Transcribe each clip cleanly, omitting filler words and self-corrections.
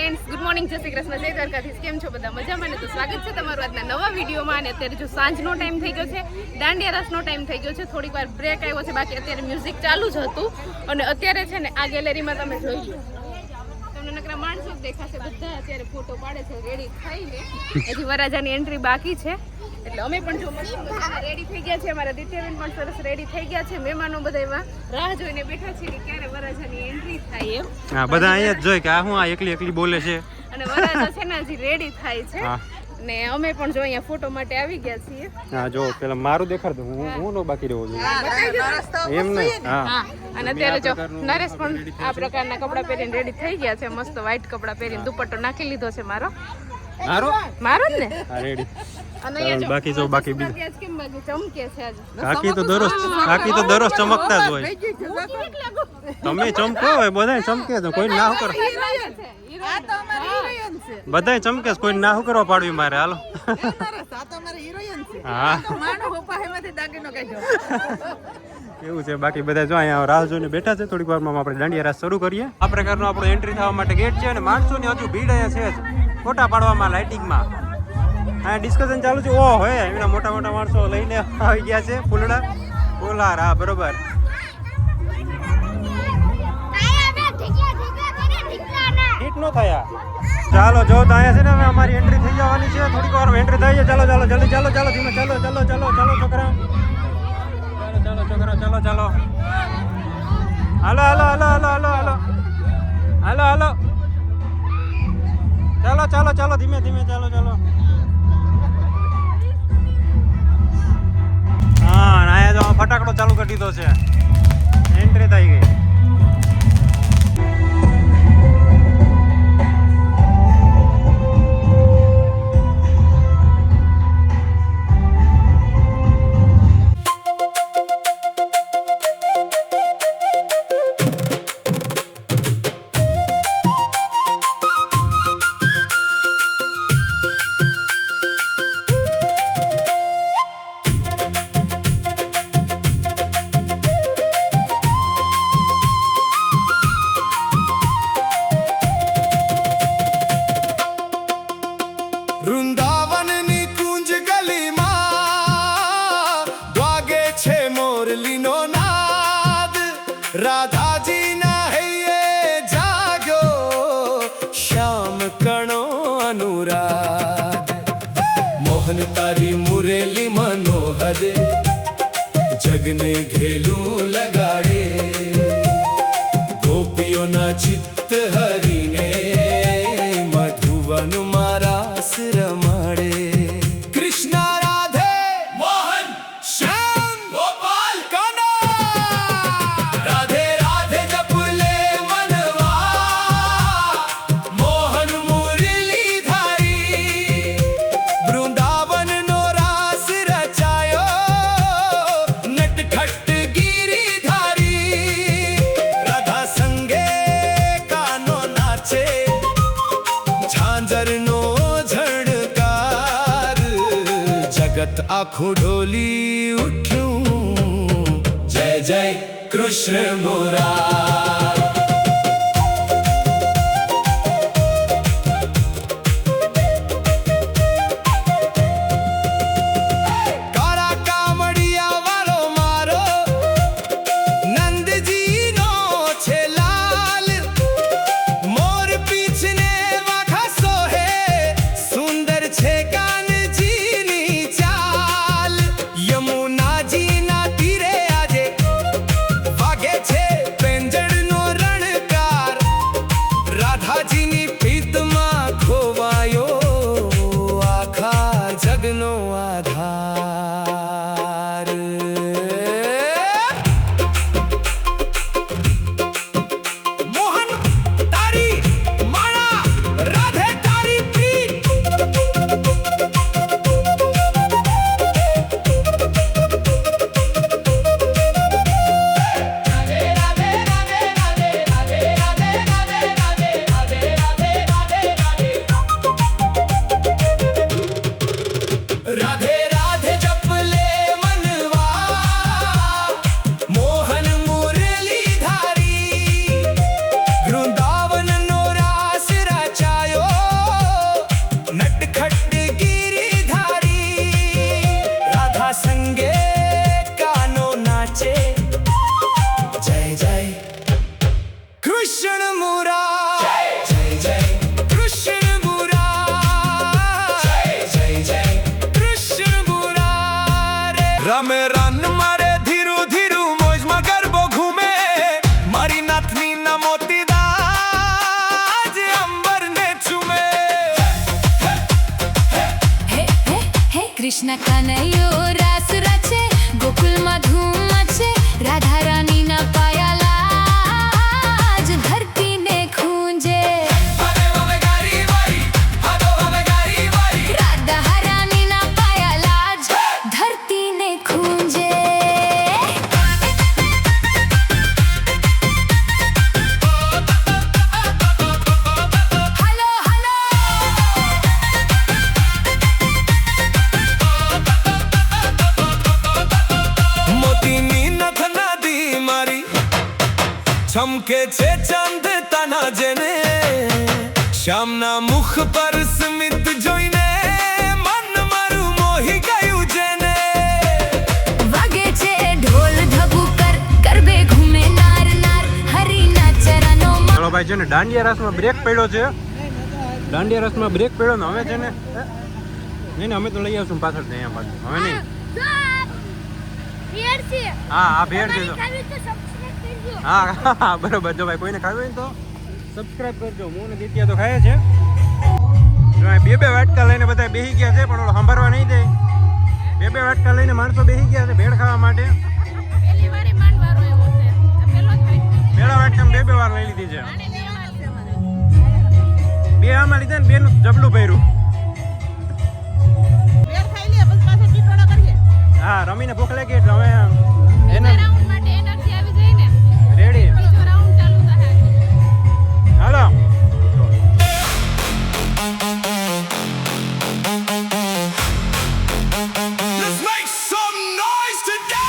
Friends, good morning, જય શ્રી કૃષ્ણ, જય દ્વારકાધીશ. કેમ છો બધા? મજામાં ને? તો સ્વાગત છે તમારું આજના નવા વિડીયોમાં. અને અત્યારે જો સાંજનો ટાઈમ થઈ ગયો છે, દાંડિયા રાસનો ટાઈમ થઈ ગયો છે, થોડીક વાર બ્રેક આવ્યો છે, બાકી અત્યારે મ્યુઝિક ચાલુ જ હતું. અને અત્યારે છે ને આ ગેલેરીમાં તમે જોઈ લો, તમને નકરા માણસો જ દેખાશે, બધા અત્યારે ફોટો પાડે છે રેડી થઈને. હજી વરરાજાની એન્ટ્રી બાકી છે, એટલે અમે પણ જો રેડી થઈ ગયા છે. અમારા દિત્યાબેન પણ સરસ રેડી થઈ ગયા છે. મહેમાનો બધા એવા રાહ જોઈને બેઠા છે કે ક્યારે વરરાજાની એન્ટ્રી થાય એમ. હા, બધા અહીંયા જ જોઈ કે આ હું આ એકલી એકલી બોલે છે. અને વરરાજા છે ને હજી રેડી થાય છે. ને અમે પણ જો અહીંયા ફોટો માટે આવી ગયા છીએ. હા, જો પેલા મારું દેખાડ દો, હું નો બાકી રહેવો જોઈએ એમ ને. હા, અને અત્યારે જો નરેશ પણ આ પ્રકારના કપડાં પહેરીને રેડી થઈ ગયા છે. મસ્ત વ્હાઈટ કપડાં પહેરીને દુપટ્ટો નાખી લીધો છે મારો જ ને. હા, રેડી. અને અહીંયા બાકી જો બાકી કેમ બાકી ચમકે છે આજ. કાકી તો દરરોજ ચમકતા જ હોય. તમે ચમકો હોય, બધાય ચમકે છે, કોઈ ના કરો. બધાય ચમકે છે, કોઈ ના કરવા પાડવી મારે. હાલો. હા, એવું છે. બાકી બધા જો અહીંયા રાહ જોઈને બેઠા છે. થોડીક વારમાં આપણે દાંડિયા રાસ શરૂ કરીએ. આ પ્રકારનો આપણો એન્ટ્રી થવા માટે ગેટ છે. અને માણસોની હજુ ભીડ અહીંયા છે જ, ફોટા પાડવામાં, લાઇટિંગમાં. હા, ડિસ્કશન ચાલુ છે. ઓ હોય એના મોટા મોટા માણસો લઈને આવી ગયા છે. ફૂલડા ફૂલાર. હા, બરોબર. હિટ નો થયા. ચાલો, જો તો અહીંયા છે ને હવે અમારી એન્ટ્રી થઈ જવાની છે. થોડીક વાર એન્ટ્રી થઈ જાય. ચાલો જલ્દી, ચાલો ધીમે, ચાલો છોકરા, ચાલો. હાલો. ચાલો ધીમે, ચાલો. હા, આયા જો ફટાકડો ચાલુ કરી દીધો છે. એન્ટ્રી થઈ ગઈ. રાધાજી ના હૈયે જાગ્યો શ્યામ કણો અનુરાગ. મોહન તારી મુરેલી મનોહર જગને ઘેલું લગાડે. ગોપીઓના ચિત્ત હરીને મધુવન મારા રમાડે. આખું ઢોલી ઉઠ્યું. જય જય કૃષ્ણ મુરાર. કાળા કામડિયા વાળો મારો નંદજી નો છે લાલ. મોર પીછને વાખા સોહે સુંદર છે કાન. કૃષ્ણ કનૈયો રાસ રચે ગોકુલમાં ધૂમ મચે રાધા રાનીના પાયા લાજ ધરતીને ખૂંજે રાધા રાનીના પાયા લાજ ધરતીને ખૂંજે મોતીની નથ નદી મારી ચમકે છે ચાંદ તાના જેને શ્યામના મુખ પર સ્મિત જોઈને મન મારું મોહી ગયું જેને વાગે છે ઢોલ ધબુકર ગરબે ઘૂમે નાર નાર હરીના ચરણોમાં ચલો ભાઈ છે ને દાંડિયા રાસમાં બ્રેક પડ્યો છે. દાંડિયા રાસમાં બ્રેક પડ્યો ને હવે છે ને નહીં ને અમે તો લઈ આવશું પાછળ અહીંયા પાછું હવે નહીં. હા હા ભેળ છે તો હા હા બરોબર. જો ભાઈ કોઈને ખાવું હોય ને તો સબસ્ક્રાઇબ કરજો. હું ને દિત્યા તો ખાય છે. જો આ બે વાટકા લઈને બધા બેસી ગયા છે પણ ઓલો સંભાળવા નહીં દે. બે વાટકા લઈને માણસો બેસી ગયા છે ભેળ ખાવા માટે. પહેલી વારે માંડવારો એવો છે આ પહેલો જ વાઇટ પેલા વાટકામાં બે વાર લઈ લીધી છે. આને બે વાર છે અમારે બે આમાં લીધા ને બેનું જબલું ભર્યું. બેર ખાઈ લે પછી પાછો ટીટોડા કરીએ હા રમીને ભૂખ લાગી એટલે હવે એને રાઉન્ડ માટે એનર્જી આવી જાય ને રેડી બીજો રાઉન્ડ ચાલુ થાય હાલો. Let's make some noise today.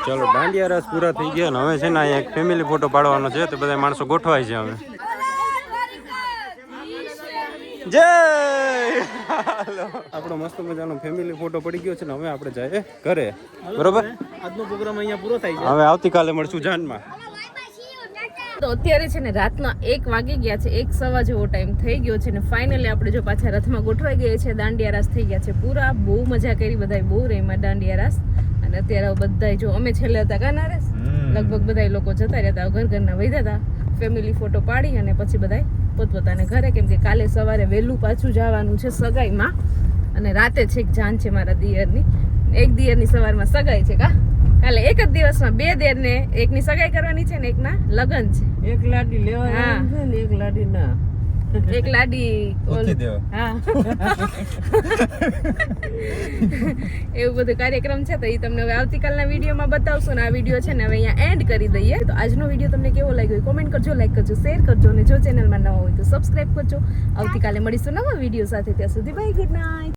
ચલો દાંડિયા રાસ પૂરા થઈ ગયા ને હવે છે ને અહીંયા એક ફેમિલી ફોટો પાડવાનો છે તો બધા માણસો ગોઠવાય છે હવે. જય આપણો મસ્ત મજાનો ફેમિલી ફોટો પડી ગયો છે ને હવે આપણે જઈએ ઘરે. બરોબર આજનો પ્રોગ્રામ અહીંયા પૂરો થાય છે. હવે આવતીકાલે મળશું જાનમાં. તો અત્યારે છે ને રાતના 1 વાગી ગયા છે, 1:15 જેવો ટાઈમ થઈ ગયો છે ને ફાઇનલી આપણે જો પાછા રથમાં ગોઠવાઈ ગયા છે. દાંડિયા રાસ થઈ ગયા છે પૂરા, બહુ મજા કરી, બધાય બહુ રેમાં દાંડિયા રાસ. અને અત્યારે બધાય જો અમે છેલ્લે હતા કા નરેશ લગભગ બધા લોકો જતા રહ્યા હતા, ઘરના વૈધા હતા, ફેમિલી ફોટો પાડી અને પછી બધા પોતપોતાને ઘરે, કેમ કે કાલે સવારે વહેલું પાછું જવાનું છે સગાઈમાં અને રાતે છેક જાન છે મારા દિયરની. એક દિયરની સવારમાં સગાઈ છે કા, કાલે એક જ દિવસમાં 2 દિયરને, એકની સગાઈ કરવાની છે ને એકના લગ્ન છે. એક લાડી લેવા હા. છે ને એક લાડી ના. એક લાડી ઓછી દેવા. હા એવું બધું કાર્યક્રમ છે તો એ તમને હવે આવતીકાલના વિડીયોમાં બતાવશું. ને આ વિડીયો છે ને હવે અહીંયા એન્ડ કરી દઈએ. તો આજનો વિડીયો તમને કેવો લાગ્યો કોમેન્ટ કરજો, લાઈક કરજો, શેર કરજો અને જો ચેનલમાં નવા હોય તો સબસ્ક્રાઇબ કરજો. આવતીકાલે મળીશું નવા વિડીયો સાથે. ત્યાં સુધી બાય, ગુડ નાઇટ.